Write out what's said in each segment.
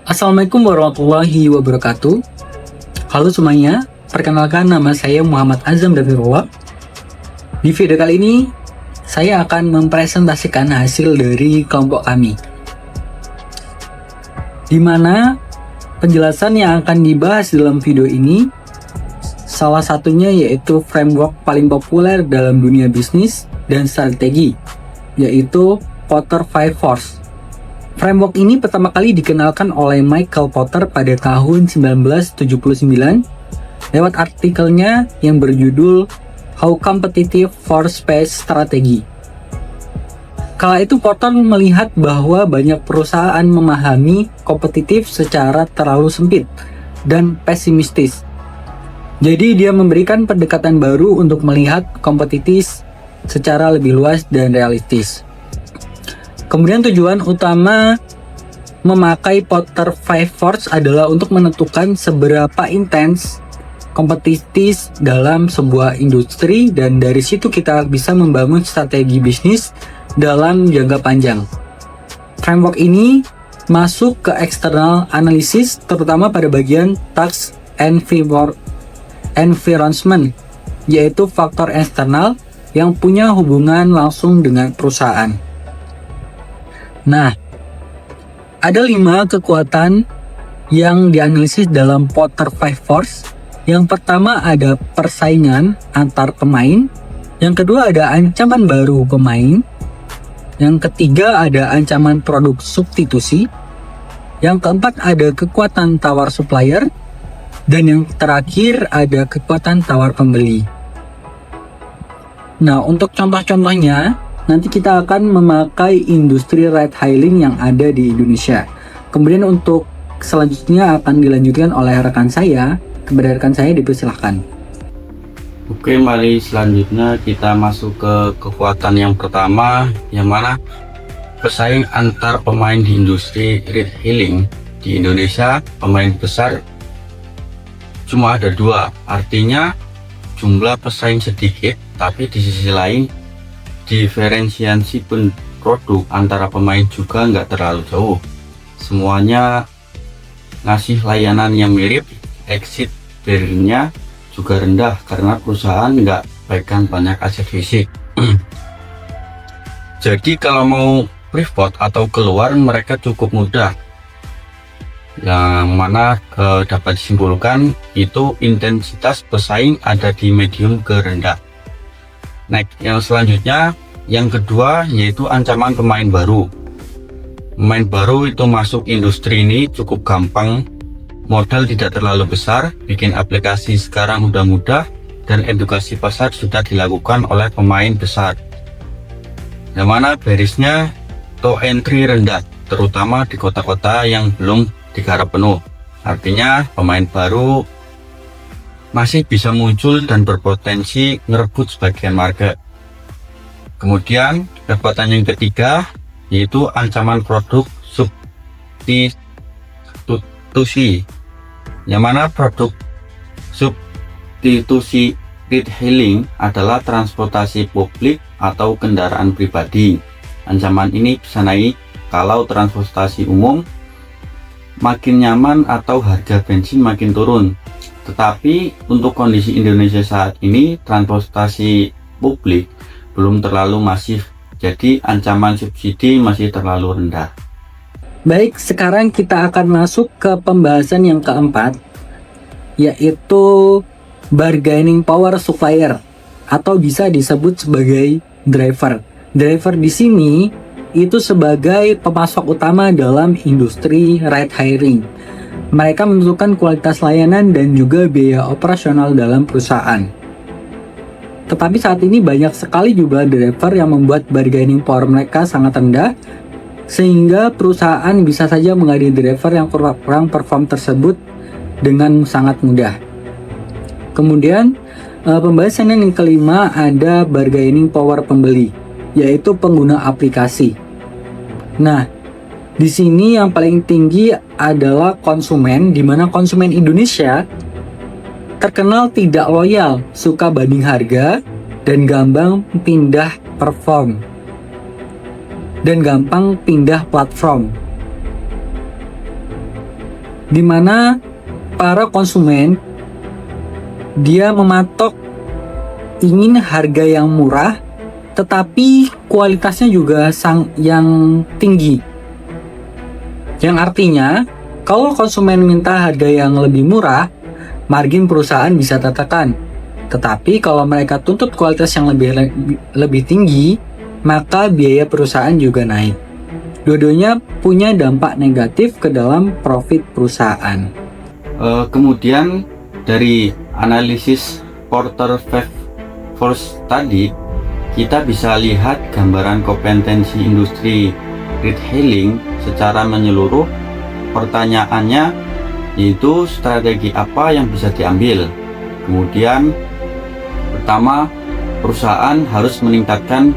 Assalamualaikum warahmatullahi wabarakatuh. Halo semuanya, perkenalkan nama saya Muhammad Azam Dafirullah. Di video kali ini, saya akan mempresentasikan hasil dari kelompok kami, di mana penjelasan yang akan dibahas dalam video ini salah satunya yaitu framework paling populer dalam dunia bisnis dan strategi, yaitu Porter 5 Force. Framework ini pertama kali dikenalkan oleh Michael Porter pada tahun 1979 lewat artikelnya yang berjudul How Competitive Force Space Strategy. Kala itu Porter melihat bahwa banyak perusahaan memahami kompetitif secara terlalu sempit dan pesimistis. Jadi dia memberikan pendekatan baru untuk melihat kompetitif secara lebih luas dan realistis. Kemudian tujuan utama memakai Porter 5 Force adalah untuk menentukan seberapa intens kompetitif dalam sebuah industri, dan dari situ kita bisa membangun strategi bisnis dalam jangka panjang. Framework ini masuk ke external analysis terutama pada bagian tax environment, yaitu faktor eksternal yang punya hubungan langsung dengan perusahaan. Nah, ada 5 kekuatan yang dianalisis dalam Porter 5 Force. Yang pertama ada persaingan antar pemain. Yang kedua ada ancaman baru pemain. Yang ketiga ada ancaman produk substitusi. Yang keempat ada kekuatan tawar supplier. Dan yang terakhir ada kekuatan tawar pembeli. Nah, untuk contoh-contohnya, nanti kita akan memakai industri ride hailing yang ada di Indonesia. Kemudian untuk selanjutnya akan dilanjutkan oleh rekan saya. Kepada rekan saya dipersilahkan. Oke, mari selanjutnya kita masuk ke kekuatan yang pertama, yang mana pesaing antar pemain di industri ride hailing. Di Indonesia, pemain besar cuma ada 2, artinya jumlah pesaing sedikit, tapi di sisi lain diferensiasi pun produk antara pemain juga nggak terlalu jauh. Semuanya ngasih layanan yang mirip, exit barrier-nya juga rendah karena perusahaan nggak pegang banyak aset fisik. Jadi kalau mau pivot atau keluar mereka cukup mudah. Yang mana dapat disimpulkan itu intensitas pesaing ada di medium ke rendah. Next, yang selanjutnya, yang kedua yaitu ancaman pemain baru. Pemain baru itu masuk industri ini cukup gampang, modal tidak terlalu besar, bikin aplikasi sekarang udah mudah, dan edukasi pasar sudah dilakukan oleh pemain besar. Yang mana barrier-nya to entry rendah, terutama di kota-kota yang belum digarap penuh. Artinya pemain baru masih bisa muncul dan berpotensi merebut sebagian market. Kemudian kekuatan yang ketiga yaitu ancaman produk substitusi, yang mana produk substitusi ride hailing adalah transportasi publik atau kendaraan pribadi. Ancaman ini bisa naik kalau transportasi umum makin nyaman atau harga bensin makin turun. Tetapi untuk kondisi Indonesia saat ini, transportasi publik belum terlalu masif, jadi ancaman subsidi masih terlalu rendah. Baik, sekarang kita akan masuk ke pembahasan yang keempat, yaitu bargaining power supplier atau bisa disebut sebagai driver. Driver di sini itu sebagai pemasok utama dalam industri ride hailing. Mereka menentukan kualitas layanan dan juga biaya operasional dalam perusahaan. Tetapi saat ini banyak sekali jumlah driver yang membuat bargaining power mereka sangat rendah, sehingga perusahaan bisa saja mengganti driver yang kurang perform tersebut dengan sangat mudah. Kemudian pembahasan yang kelima ada bargaining power pembeli, yaitu pengguna aplikasi. Nah, di sini yang paling tinggi adalah konsumen, di mana konsumen Indonesia terkenal tidak loyal, suka banding harga, dan gampang pindah platform. di mana para konsumen dia mematok ingin harga yang murah tetapi kualitasnya juga yang tinggi. Yang artinya kalau konsumen minta harga yang lebih murah, margin perusahaan bisa tertekan. Tetapi kalau mereka tuntut kualitas yang lebih tinggi, maka biaya perusahaan juga naik. Dua-duanya punya dampak negatif ke dalam profit perusahaan. Kemudian dari analisis Porter 5 Force tadi, kita bisa lihat gambaran kompetensi industri retailing secara menyeluruh. Pertanyaannya yaitu strategi apa yang bisa diambil. Kemudian pertama, perusahaan harus meningkatkan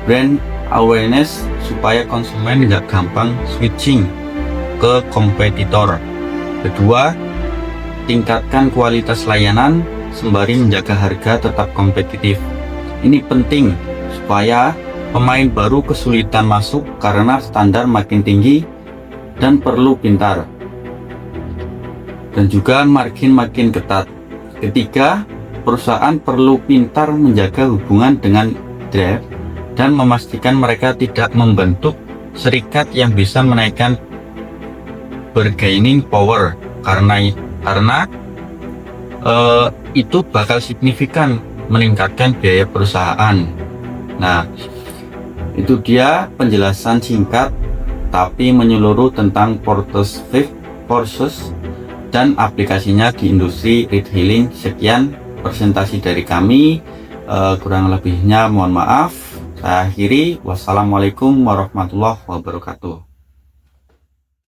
brand awareness supaya konsumen nggak gampang switching ke kompetitor. Kedua, tingkatkan kualitas layanan sembari menjaga harga tetap kompetitif. Ini penting supaya pemain baru kesulitan masuk karena standar makin tinggi dan perlu pintar. Dan juga margin makin ketat. Ketiga, perusahaan perlu pintar menjaga hubungan dengan drive dan memastikan mereka tidak membentuk serikat yang bisa menaikkan bargaining power karena itu bakal signifikan meningkatkan biaya perusahaan. Nah, itu dia penjelasan singkat tapi menyeluruh tentang Porter's 5 Forces dan aplikasinya di industri retailing. Sekian presentasi dari kami, kurang lebihnya mohon maaf. Saya akhiri, wassalamualaikum warahmatullahi wabarakatuh.